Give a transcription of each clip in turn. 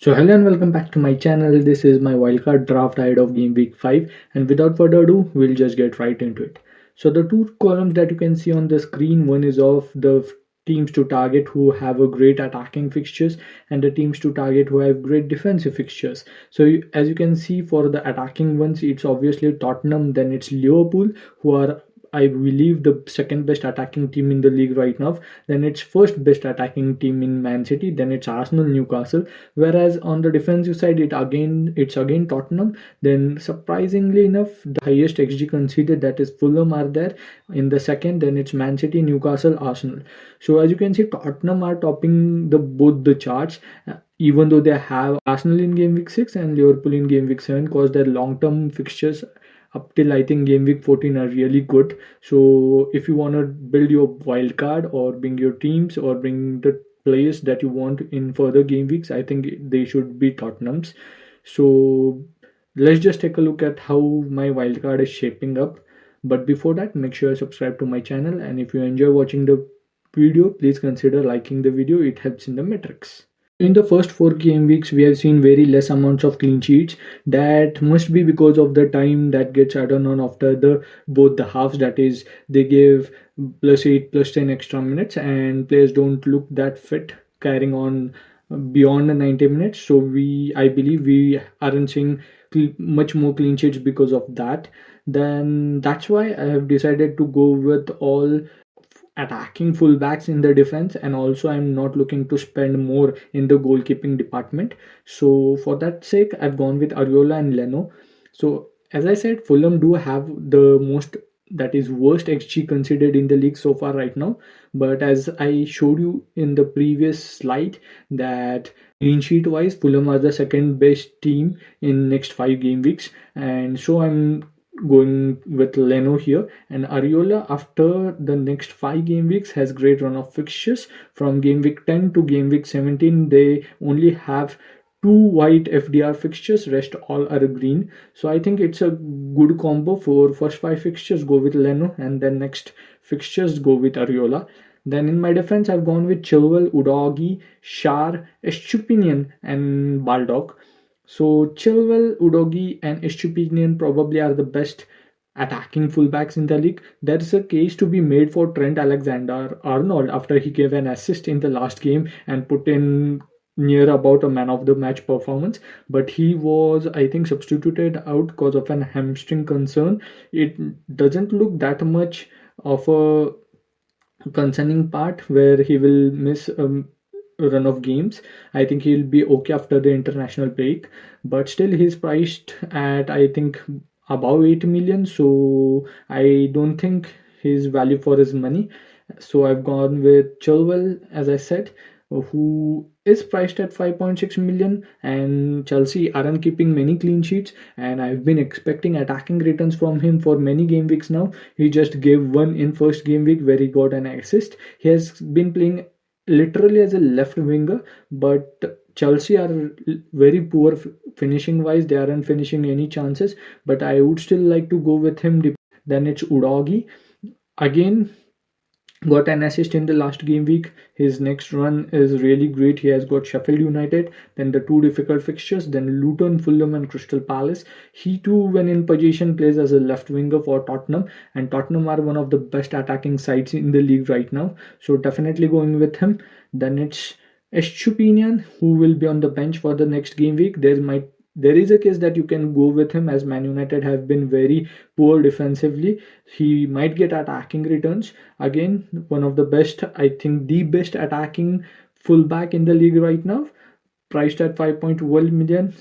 So hello and welcome back to my channel. This is my wildcard draft guide of game week 5, and without further ado, we'll just get right into it. So the two columns that you can see on the screen, one is of the teams to target who have a great attacking fixtures and the teams to target who have great defensive fixtures. So as you can see, for the attacking ones, it's obviously Tottenham, then it's Liverpool, who are, I believe, the second best attacking team in the league right now. Then it's first best attacking team in Man City. Then it's Arsenal, Newcastle. Whereas on the defensive side, it's again Tottenham. Then surprisingly enough, the highest XG conceded, that is Fulham, are there in the second. Then it's Man City, Newcastle, Arsenal. So as you can see, Tottenham are topping the both the charts. Even though they have Arsenal in game week 6 and Liverpool in game week 7, because their long-term fixtures up till I think game week 14 are really good. So if you want to build your wild card or bring your teams or bring the players that you want in further game weeks, I think they should be Tottenham's. So let's just take a look at how my wild card is shaping up. But before that, make sure you subscribe to my channel, and if you enjoy watching the video, please consider liking the video. It helps in the metrics. In the first 4 game weeks, we have seen very less amounts of clean sheets. That must be because of the time that gets added on after the both the halves. That is, they give +8, +10 extra minutes, and players don't look that fit carrying on beyond the 90 minutes. So I believe we aren't seeing much more clean sheets because of that. Then that's why I have decided to go with all attacking fullbacks in the defense, and also I'm not looking to spend more in the goalkeeping department. So for that sake, I've gone with Areola and Leno. So as I said, Fulham do have the most, that is worst XG considered in the league so far right now. But as I showed you in the previous slide, that clean sheet wise, Fulham are the second best team in next 5 game weeks, and so I'm going with Leno here. And Areola, after the next 5 game weeks, has great run of fixtures. From game week 10 to game week 17, they only have 2 white FDR fixtures, rest all are green. So I think it's a good combo. For first 5 fixtures, go with Leno, and then next fixtures go with Areola. Then in my defense, I've gone with Chilwell, Udogi, Shar, Estupinian, and Baldock. So Chilwell, Udogi, and Estupinian probably are the best attacking fullbacks in the league. There is a case to be made for Trent Alexander-Arnold after he gave an assist in the last game and put in near about a man of the match performance, but he was, I think, substituted out because of an hamstring concern. It doesn't look that much of a concerning part where he will miss run of games. I think he'll be okay after the international break, but still he's priced at, I think, above 8 million. So I don't think he's value for his money. So I've gone with Chilwell, as I said, who is priced at 5.6 million, and Chelsea aren't keeping many clean sheets, and I've been expecting attacking returns from him for many game weeks now. He just gave one in first game week where he got an assist. He has been playing literally as a left winger, but Chelsea are very poor finishing wise. They aren't finishing any chances, but I would still like to go with him. Then it's Udogi again, got an assist in the last game week. His next run is really great. He has got Sheffield United, then the 2 difficult fixtures, then Luton, Fulham, and Crystal Palace. He too, when in position, plays as a left winger for Tottenham, and Tottenham are one of the best attacking sides in the league right now. So definitely going with him. Then it's Estupinian, who will be on the bench for the next game week. There is a case that you can go with him, as Man United have been very poor defensively. He might get attacking returns. Again, one of the best, I think the best attacking fullback in the league right now, priced at 5.1 million.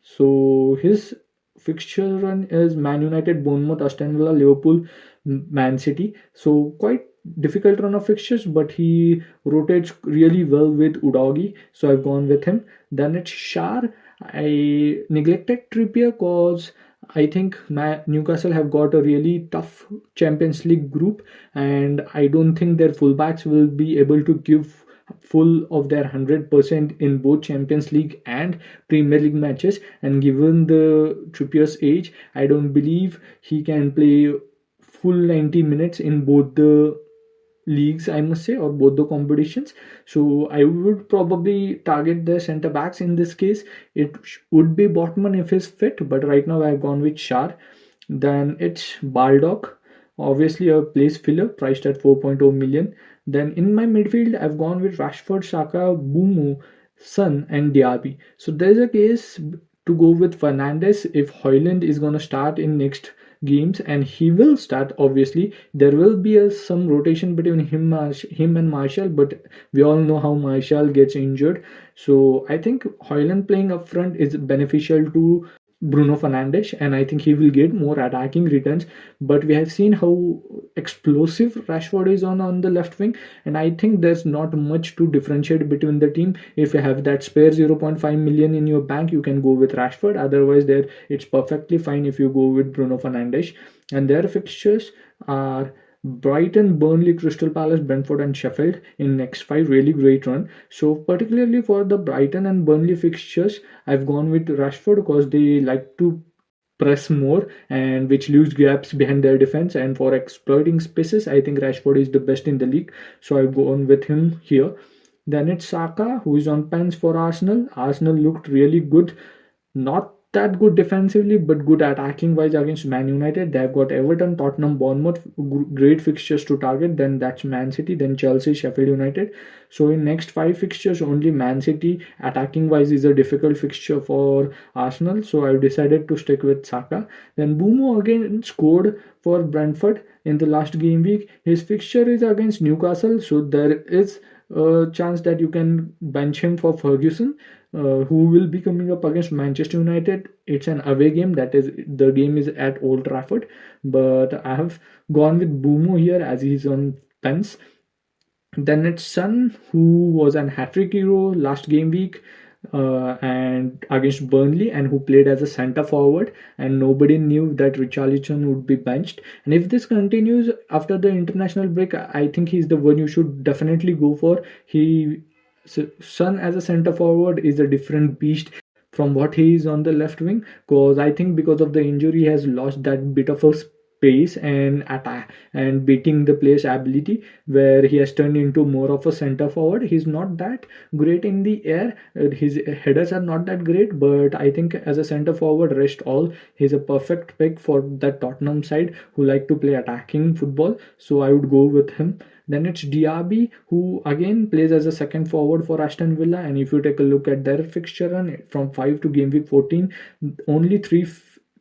So his fixture run is Man United, Bournemouth, Aston Villa, Liverpool, Man City. So quite difficult run of fixtures, but he rotates really well with Udogi. So I've gone with him. Then it's Shar. I neglected Trippier because I think Newcastle have got a really tough Champions League group, and I don't think their fullbacks will be able to give full of their 100% in both Champions League and Premier League matches. And given the Trippier's age, I don't believe he can play full 90 minutes in both the leagues, I must say, or both the competitions. So I would probably target the center backs in this case. It would be Botman if he's fit, but right now I've gone with Shar. Then it's Baldock, obviously a place filler priced at 4.0 million. Then in my midfield, I've gone with Rashford, Saka, Bumo, Son, and Diaby. So there's a case to go with Fernandes if Hoyland is going to start in next games, and he will start. Obviously there will be some rotation between him and Martial, but we all know how Martial gets injured. So I think Hoyland playing up front is beneficial to Bruno Fernandes, and I think he will get more attacking returns. But we have seen how explosive Rashford is on the left wing, and I think there's not much to differentiate between the team. If you have that spare 0.5 million in your bank, you can go with Rashford. Otherwise, there it's perfectly fine if you go with Bruno Fernandes. And their fixtures are Brighton, Burnley, Crystal Palace, Brentford, and Sheffield in next five. Really great run. So particularly for the Brighton and Burnley fixtures, I've gone with Rashford because they like to press more, and which leaves gaps behind their defense. And for exploiting spaces, I think Rashford is the best in the league. So I've gone with him here. Then it's Saka, who is on pens for Arsenal. Arsenal looked really good, not that good defensively, but good attacking wise against Man United. They've got Everton, Tottenham, Bournemouth, great fixtures to target. Then that's Man City, then Chelsea, Sheffield United. So in next five fixtures, only Man City attacking wise is a difficult fixture for Arsenal. So I've decided to stick with Saka. Then Bumo again scored for Brentford in the last game week. His fixture is against Newcastle, so there is a chance that you can bench him for Ferguson, who will be coming up against Manchester United. It's an away game, that is, the game is at Old Trafford. But I have gone with Bumo here as he's on pens. Then it's Son, who was an hat-trick hero last game week and against Burnley, and who played as a centre forward, and nobody knew that Richarlison would be benched. And if this continues after the international break, I think he's the one you should definitely go for. Son as a centre forward is a different beast from what he is on the left wing, because I think because of the injury he has lost that bit of a pace and attack and beating the player's ability, where he has turned into more of a center forward. He's not that great in the air, his headers are not that great, but I think as a center forward, rest all, he's a perfect pick for that Tottenham side who like to play attacking football. So I would go with him. Then it's Diaby, who again plays as a second forward for Aston Villa. And if you take a look at their fixture run from 5 to game week 14, only three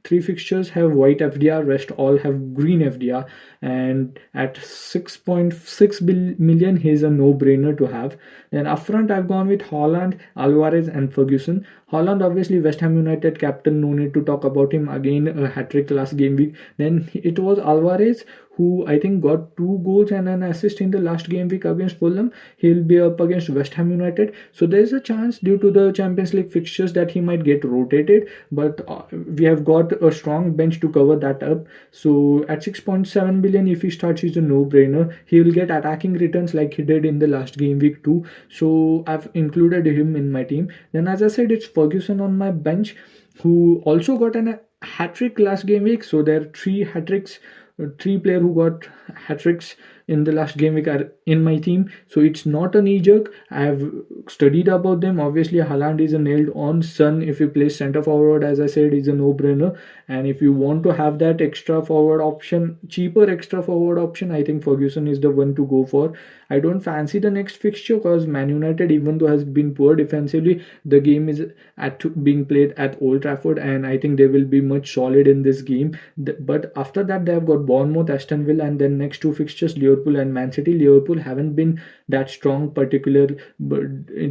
fixtures have white FDR, rest all have green FDR, and at 6.6 million he's a no-brainer to have. Then up front I've gone with Haaland, Alvarez, and Ferguson. Haaland, obviously West Ham United captain, no need to talk about him, again a hat-trick last game week. Then it was Alvarez who I think got 2 goals and an assist in the last game week against Fulham. He'll be up against West Ham United, so there's a chance due to the Champions League fixtures that he might get rotated, but we have got a strong bench to cover that up. So at 6.7 billion, if he starts, he's a no-brainer. He will get attacking returns like he did in the last game week too, so I've included him in my team. Then as I said, it's Ferguson on my bench, who also got a hat-trick last game week. So there are 3 hat-tricks, 3 players who got hat-tricks in the last game week are in my team. So it's not a knee-jerk. I have studied about them. Obviously Haaland is a nailed on. Son, if he plays center forward, as I said, is a no-brainer. And if you want to have that extra forward option, cheaper extra forward option, I think Ferguson is the one to go for. I don't fancy the next fixture because Man United, even though has been poor defensively, the game is being played at Old Trafford, and I think they will be much solid in this game. But after that they have got Bournemouth, Aston Villa, and then next 2 fixtures, Liverpool and Man City. Liverpool haven't been that strong particularly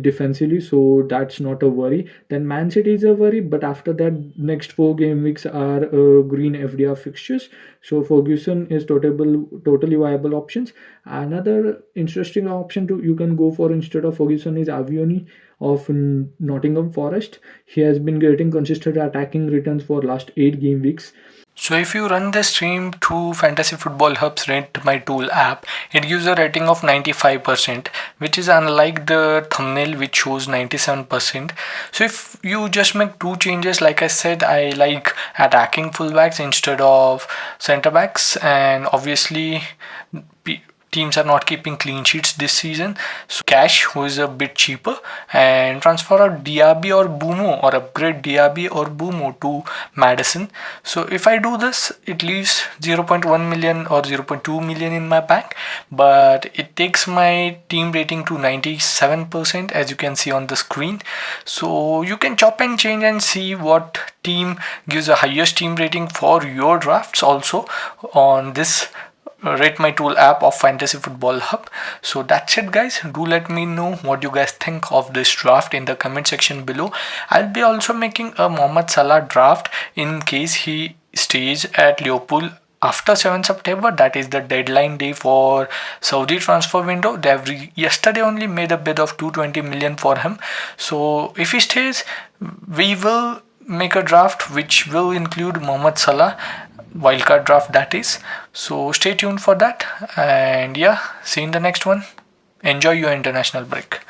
defensively, so that's not a worry. Then Man City is a worry, but after that next 4 game weeks are green FDR fixtures, so Ferguson is totally viable options. Another interesting option you can go for instead of Ferguson is Avioni of Nottingham Forest. He has been getting consistent attacking returns for last 8 game weeks. So if you run the stream through Fantasy Football Hub's Rate My Tool app, it gives a rating of 95%, which is unlike the thumbnail which shows 97%. So if you just make 2 changes, like I said, I like attacking fullbacks instead of centre backs, and obviously teams are not keeping clean sheets this season. So cash, who is a bit cheaper, and transfer out DRB or Bumo, or upgrade DRB or Bumo to Maddison. So if I do this, it leaves 0.1 million or 0.2 million in my bank, but it takes my team rating to 97%, as you can see on the screen. So you can chop and change and see what team gives the highest team rating for your drafts also on this Rate My Tool app of Fantasy Football Hub. So that's it, guys. Do let me know what you guys think of this draft in the comment section below. I'll be also making a Mohamed Salah draft in case he stays at Liverpool after 7 September. That is the deadline day for Saudi transfer window. They have yesterday only made a bid of 220 million for him. So if he stays, we will make a draft which will include Mohamed Salah, wildcard draft that is. So stay tuned for that, and yeah, see you in the next one. Enjoy your international break.